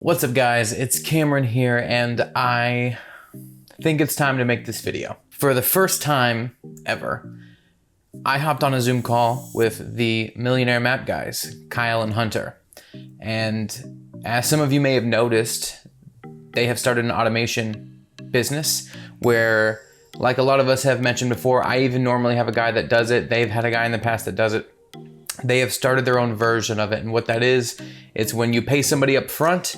What's up guys, it's Cameron here and I think it's time to make this video. For the first time ever, I hopped on a Zoom call with the Millionaire map guys, Kyle and Hunter. And as some of you may have noticed, they have started an automation business where, like a lot of us have mentioned before, I even normally have a guy that does it. They've had a guy in the past that does it. They have started their own version of it. And what that is, it's when you pay somebody up front,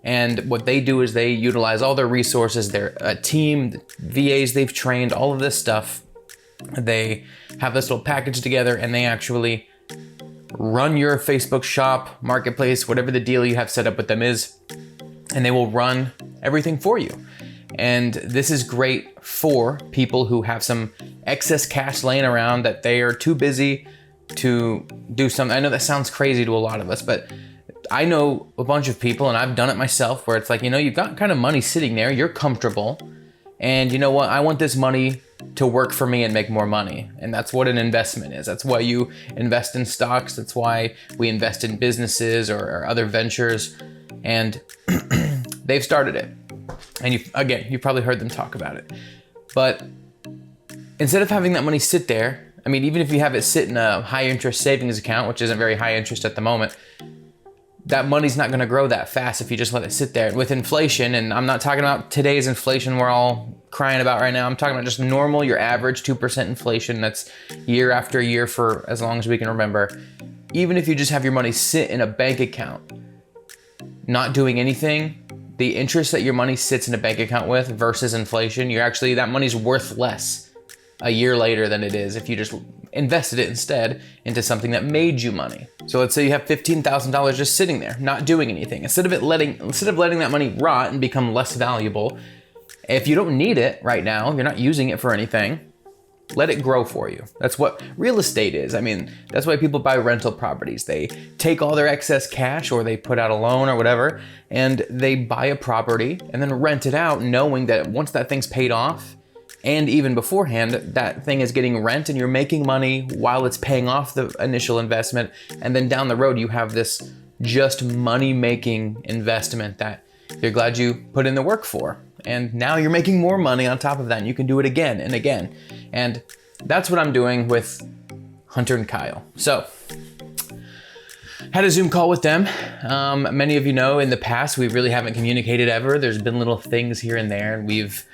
and what they do is they utilize all their resources, their team, VAs they've trained, all of this stuff. They have this little package together and they actually run your Facebook shop, marketplace, whatever the deal you have set up with them is, and they will run everything for you. And this is great for people who have some excess cash laying around that they are too busy to do something. I know that sounds crazy to a lot of us, but I know a bunch of people, and I've done it myself, where it's like, you've got kind of money sitting there, you're comfortable, and you know what, I want this money to work for me and make more money. And that's what an investment is. That's why you invest in stocks. That's why we invest in businesses or other ventures. And they've started it. And you've probably heard them talk about it. But instead of having that money sit there, even if you have it sit in a high interest savings account, which isn't very high interest at the moment, that money's not gonna grow that fast if you just let it sit there. With inflation, and I'm not talking about today's inflation we're all crying about right now, I'm talking about just normal, your average 2% inflation that's year after year for as long as we can remember. Even if you just have your money sit in a bank account, not doing anything, the interest that your money sits in a bank account with versus inflation, that money's worth less a year later than it is if you just invested it instead into something that made you money. So let's say you have $15,000 just sitting there, not doing anything. Instead of letting that money rot and become less valuable, if you don't need it right now, you're not using it for anything, let it grow for you. That's what real estate is. That's why people buy rental properties. They take all their excess cash, or they put out a loan or whatever, and they buy a property and then rent it out, knowing that once that thing's paid off, and even beforehand, that thing is getting rent and you're making money while it's paying off the initial investment. And then down the road, you have this just money-making investment that you're glad you put in the work for. And now you're making more money on top of that, and you can do it again and again. And that's what I'm doing with Hunter and Kyle. So, had a Zoom call with them. Many of you know in the past, we really haven't communicated ever. There's been little things here and there, and we've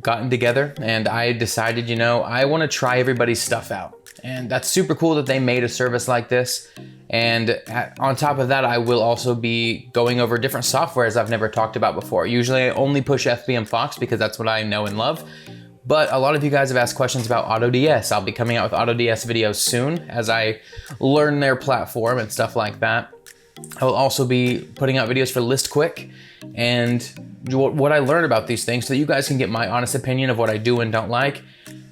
gotten together, and I decided, I want to try everybody's stuff out. And that's super cool that they made a service like this. And on top of that, I will also be going over different softwares I've never talked about before. Usually I only push FBM Fox because that's what I know and love. But a lot of you guys have asked questions about AutoDS. I'll be coming out with AutoDS videos soon as I learn their platform and stuff like that. I will also be putting out videos for ListQuick and what I learned about these things so that you guys can get my honest opinion of what I do and don't like.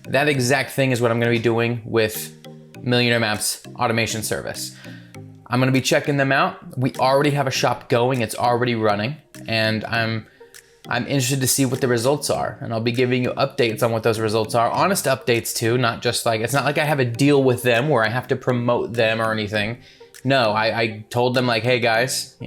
That exact thing is what I'm gonna be doing with Millionaire Maps automation service. I'm gonna be checking them out. We already have a shop going, it's already running, and I'm interested to see what the results are, and I'll be giving you updates on what those results are. Honest updates too, not just like, it's not like I have a deal with them where I have to promote them or anything. No, I told them like, hey guys,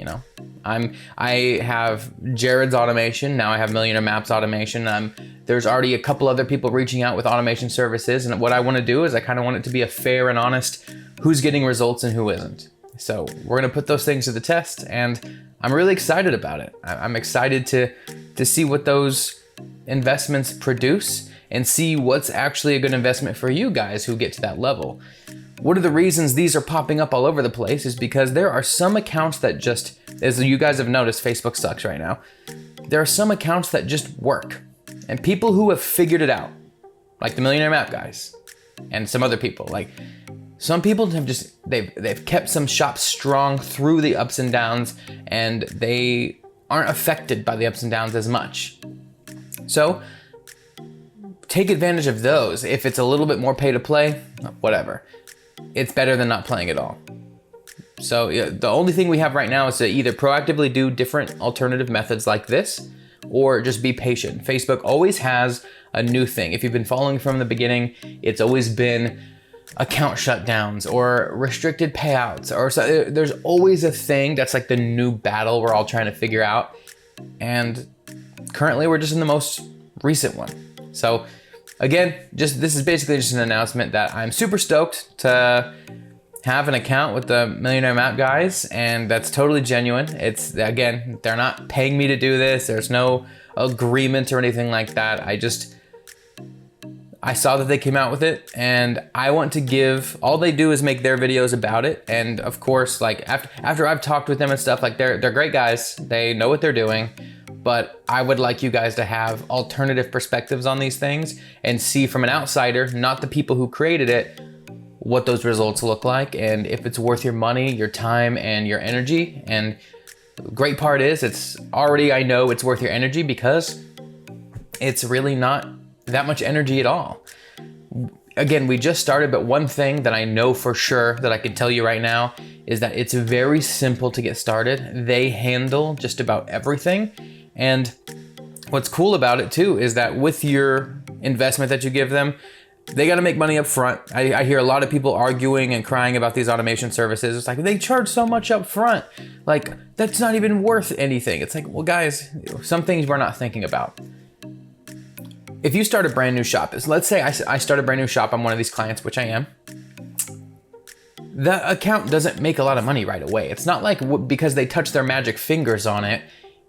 I have Jared's automation, now I have Millionaire Maps automation. There's already a couple other people reaching out with automation services, and what I wanna do is I kinda want it to be a fair and honest who's getting results and who isn't. So we're gonna put those things to the test, and I'm really excited about it. I'm excited to see what those investments produce and see what's actually a good investment for you guys who get to that level. One of the reasons these are popping up all over the place is because there are some accounts that just, as you guys have noticed, Facebook sucks right now. There are some accounts that just work, and people who have figured it out, like the Millionaire Map guys and some other people, like some people have just, they've kept some shops strong through the ups and downs, and they aren't affected by the ups and downs as much. So take advantage of those. If it's a little bit more pay to play, whatever. It's better than not playing at all. So the only thing we have right now is to either proactively do different alternative methods like this, or just be patient. Facebook always has a new thing. If you've been following from the beginning, it's always been account shutdowns or restricted payouts, or so there's always a thing that's like the new battle we're all trying to figure out. And currently we're just in the most recent one. So again, this is basically just an announcement that I'm super stoked to have an account with the Millionaire Map guys, and that's totally genuine. It's, again, they're not paying me to do this. There's no agreement or anything like that. I saw that they came out with it, and I want to give, all they do is make their videos about it. And of course, like after I've talked with them and stuff, like they're great guys. They know what they're doing, but I would like you guys to have alternative perspectives on these things and see from an outsider, not the people who created it, what those results look like and if it's worth your money, your time, and your energy. And the great part is it's already, I know it's worth your energy because it's really not that much energy at all. Again, we just started, but one thing that I know for sure that I can tell you right now is that it's very simple to get started. They handle just about everything. And what's cool about it too is that with your investment that you give them, they got to make money up front. I hear a lot of people arguing and crying about these automation services. It's like, they charge so much up front. Like, that's not even worth anything. It's like, well, guys, some things we're not thinking about. If you start a brand new shop, let's say I start a brand new shop, I'm one of these clients, which I am. The account doesn't make a lot of money right away. It's not like because they touch their magic fingers on it,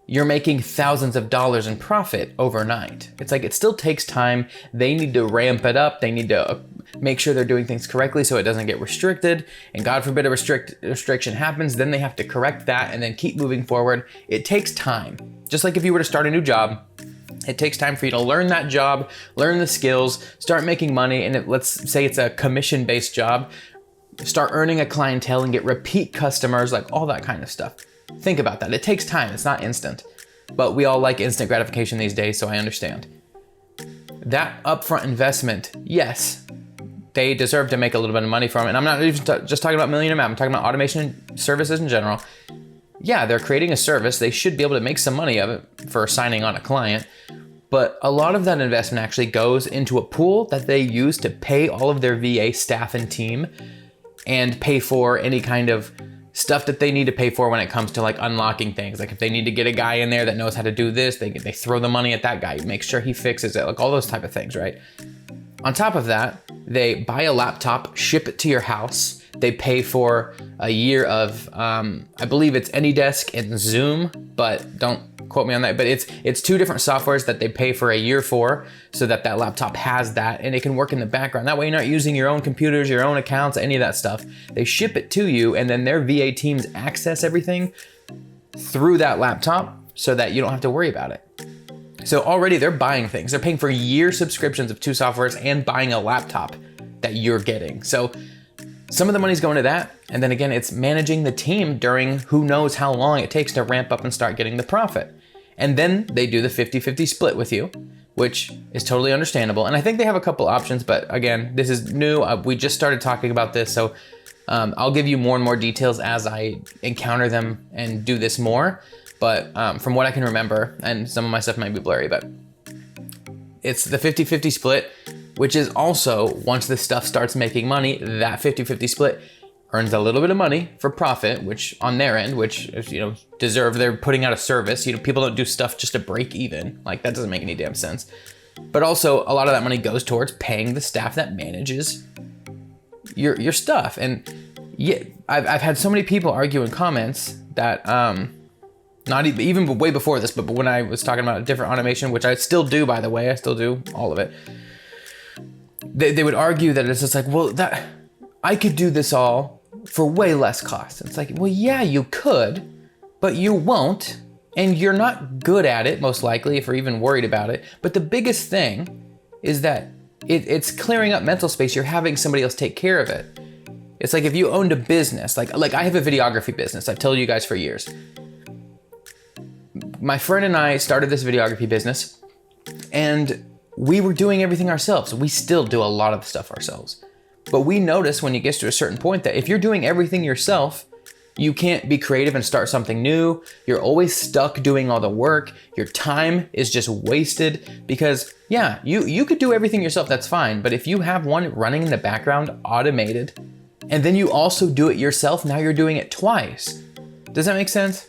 you're making thousands of dollars in profit overnight. It's like, it still takes time. They need to ramp it up. They need to make sure they're doing things correctly so it doesn't get restricted. And God forbid a restriction happens, then they have to correct that and then keep moving forward. It takes time. Just like if you were to start a new job, it takes time for you to learn that job, learn the skills, start making money. And let's say it's a commission-based job, start earning a clientele and get repeat customers, like all that kind of stuff. Think about that. It takes time. It's not instant, but we all like instant gratification these days, so I understand. That upfront investment, yes, they deserve to make a little bit of money from it. And I'm not even just talking about Millionaire Map. I'm talking about automation services in general. Yeah, they're creating a service. They should be able to make some money of it for signing on a client. But a lot of that investment actually goes into a pool that they use to pay all of their VA staff and team and pay for any kind of stuff that they need to pay for when it comes to like unlocking things. Like if they need to get a guy in there that knows how to do this, they throw the money at that guy, make sure he fixes it, like all those type of things, right? On top of that, they buy a laptop, ship it to your house. They pay for a year of, I believe it's AnyDesk and Zoom, but don't quote me on that. But it's two different softwares that they pay for a year for, so that laptop has that and it can work in the background. That way you're not using your own computers, your own accounts, any of that stuff. They ship it to you and then their VA teams access everything through that laptop so that you don't have to worry about it. So already they're buying things. They're paying for year subscriptions of two softwares and buying a laptop that you're getting. So some of the money's going to that. And then again, it's managing the team during who knows how long it takes to ramp up and start getting the profit. And then they do the 50-50 split with you, which is totally understandable. And I think they have a couple options, but again, this is new. We just started talking about this. So I'll give you more and more details as I encounter them and do this more. But from what I can remember, and some of my stuff might be blurry, but it's the 50-50 split, which is also, once this stuff starts making money, that 50-50 split earns a little bit of money for profit, which on their end, which, you know, they're putting out a service. You know, people don't do stuff just to break even. Like, that doesn't make any damn sense. But also, a lot of that money goes towards paying the staff that manages your stuff. And yeah, I've had so many people argue in comments that, not even way before this, but when I was talking about a different automation, which I still do, by the way, I still do all of it. They would argue that it's just like, well, that I could do this all for way less cost. It's like, well, yeah, you could, but you won't, and you're not good at it, most likely, if you're even worried about it. But the biggest thing is that it's clearing up mental space. You're having somebody else take care of it. It's like if you owned a business, like I have a videography business. I've told you guys for years. My friend and I started this videography business, and we were doing everything ourselves. We still do a lot of the stuff ourselves. But we notice when it gets to a certain point that if you're doing everything yourself, You can't be creative and start something new. You're always stuck doing all the work. Your time is just wasted because yeah, you could do everything yourself, that's fine. But if you have one running in the background, automated, and then you also do it yourself, now you're doing it twice. Does that make sense?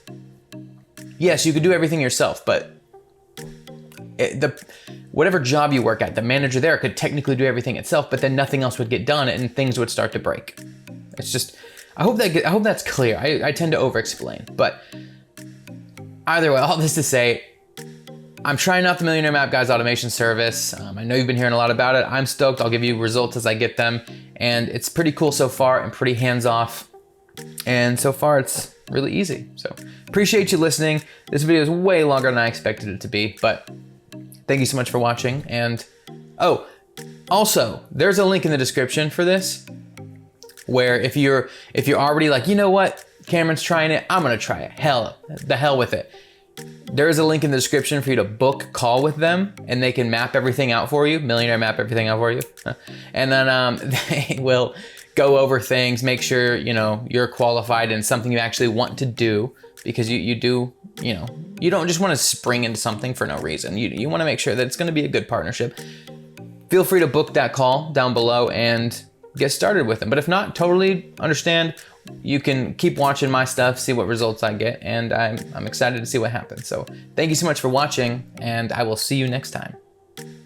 Yes, you could do everything yourself, but whatever job you work at, the manager there could technically do everything itself, but then nothing else would get done and things would start to break. It's just, I hope that's clear. I tend to over-explain, but either way, all this to say, I'm trying out the Millionaire Map Guys automation service. I know you've been hearing a lot about it. I'm stoked. I'll give you results as I get them, and it's pretty cool so far and pretty hands-off. And so far, it's really easy. So appreciate you listening. This video is way longer than I expected it to be, but thank you so much for watching. And oh, also, there's a link in the description for this, where if you're already like, you know what, Cameron's trying it, I'm gonna try it. The hell with it. There is a link in the description for you to book a call with them, and they can map everything out for you. Millionaire map everything out for you, and then they will go over things, make sure you're qualified and something you actually want to do, because you don't just want to spring into something for no reason. You want to make sure that it's going to be a good partnership. Feel free to book that call down below and get started with them. But if not, totally understand. You can keep watching my stuff, see what results I get, and I'm excited to see what happens. So thank you so much for watching, and I will see you next time.